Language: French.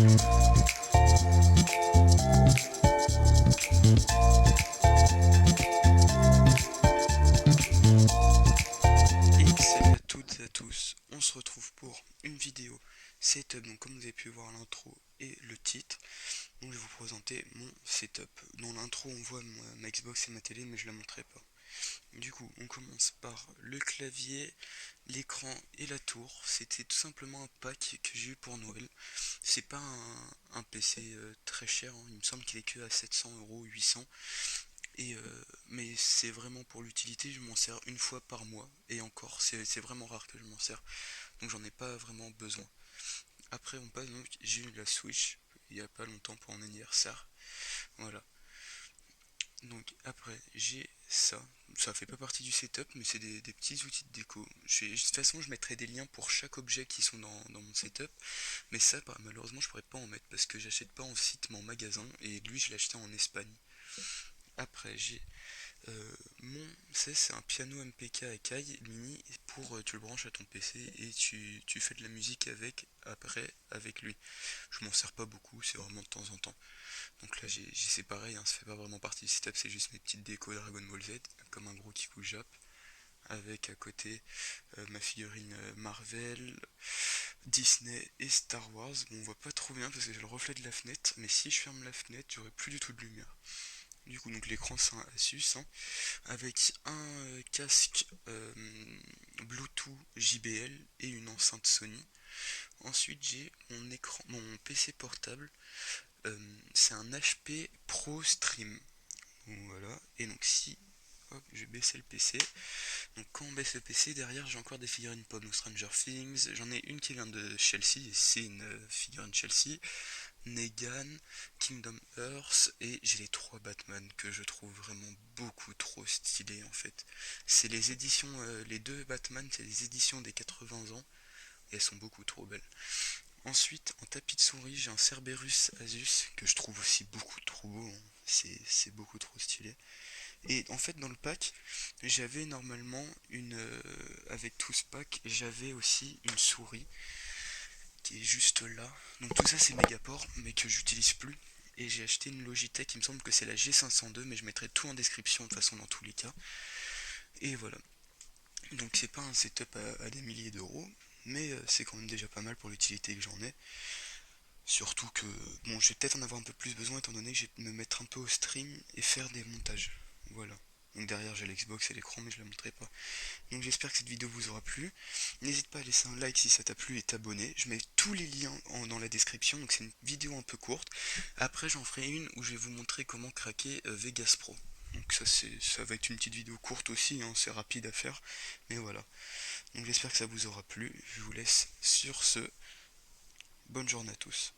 Et salut à toutes et à tous, on se retrouve pour une vidéo setup, donc comme vous avez pu voir l'intro et le titre, donc je vais vous présenter mon setup. Dans l'intro on voit ma Xbox et ma télé mais je la montrerai pas. Du coup on commence par le clavier, l'écran et la tour. C'était tout simplement un pack que j'ai eu pour Noël. C'est pas un PC très cher, hein. Il me semble qu'il est que à 700 €, 800. Mais c'est vraiment pour l'utilité, je m'en sers une fois par mois, et encore, c'est vraiment rare que je m'en sers, donc j'en ai pas vraiment besoin. Après on passe, donc j'ai eu la Switch il y a pas longtemps pour mon anniversaire, voilà. Donc après j'ai ça fait pas partie du setup, mais c'est des petits outils de déco. De toute façon je mettrai des liens pour chaque objet qui sont dans mon setup, mais ça malheureusement je pourrais pas en mettre parce que j'achète pas en site mais en magasin, et lui je l'ai acheté en Espagne. Après j'ai c'est un piano MPK Akai mini pour tu le branches à ton PC et tu fais de la musique avec après avec lui. Je m'en sers pas beaucoup, c'est vraiment de temps en temps. Donc là c'est pareil, hein, ça fait pas vraiment partie du setup, c'est juste mes petites décos Dragon Ball Z comme un gros Kikou Jap avec à côté ma figurine Marvel, Disney et Star Wars. Bon, on voit pas trop bien parce que j'ai le reflet de la fenêtre, mais si je ferme la fenêtre, j'aurai plus du tout de lumière. Du coup, donc l'écran c'est un Asus, hein, avec un casque Bluetooth JBL et une enceinte Sony. Ensuite, j'ai mon PC portable. C'est un HP Pro Stream. Donc, voilà. Et donc si hop, je vais baisser le PC. Donc quand on baisse le PC, derrière j'ai encore des figurines Pop ou Stranger Things. J'en ai une qui vient de Chelsea, et c'est une figurine Chelsea. Negan, Kingdom Hearts, et j'ai les trois Batman que je trouve vraiment beaucoup trop stylés en fait. C'est les éditions, les deux Batman, c'est les éditions des 80 ans, et elles sont beaucoup trop belles. Ensuite, en tapis de souris, j'ai un Cerberus Asus que je trouve aussi beaucoup trop beau, hein. C'est beaucoup trop stylé. Et en fait, dans le pack, j'avais normalement avec tout ce pack, j'avais aussi une souris qui est juste là. Donc tout ça c'est Megaport, mais que j'utilise plus. Et j'ai acheté une Logitech, il me semble que c'est la G502, mais je mettrai tout en description de toute façon dans tous les cas. Et voilà. Donc c'est pas un setup à des milliers d'euros, mais c'est quand même déjà pas mal pour l'utilité que j'en ai. Surtout que, bon, je vais peut-être en avoir un peu plus besoin étant donné que je vais me mettre un peu au stream et faire des montages. Voilà. Donc derrière j'ai l'Xbox et l'écran, mais je la montrerai pas. Donc j'espère que cette vidéo vous aura plu. N'hésite pas à laisser un like si ça t'a plu et t'abonner. Je mets tous les liens dans la description, donc c'est une vidéo un peu courte. Après j'en ferai une où je vais vous montrer comment craquer Vegas Pro. Donc ça va être une petite vidéo courte aussi, hein, c'est rapide à faire. Mais voilà. Donc j'espère que ça vous aura plu. Je vous laisse sur ce. Bonne journée à tous.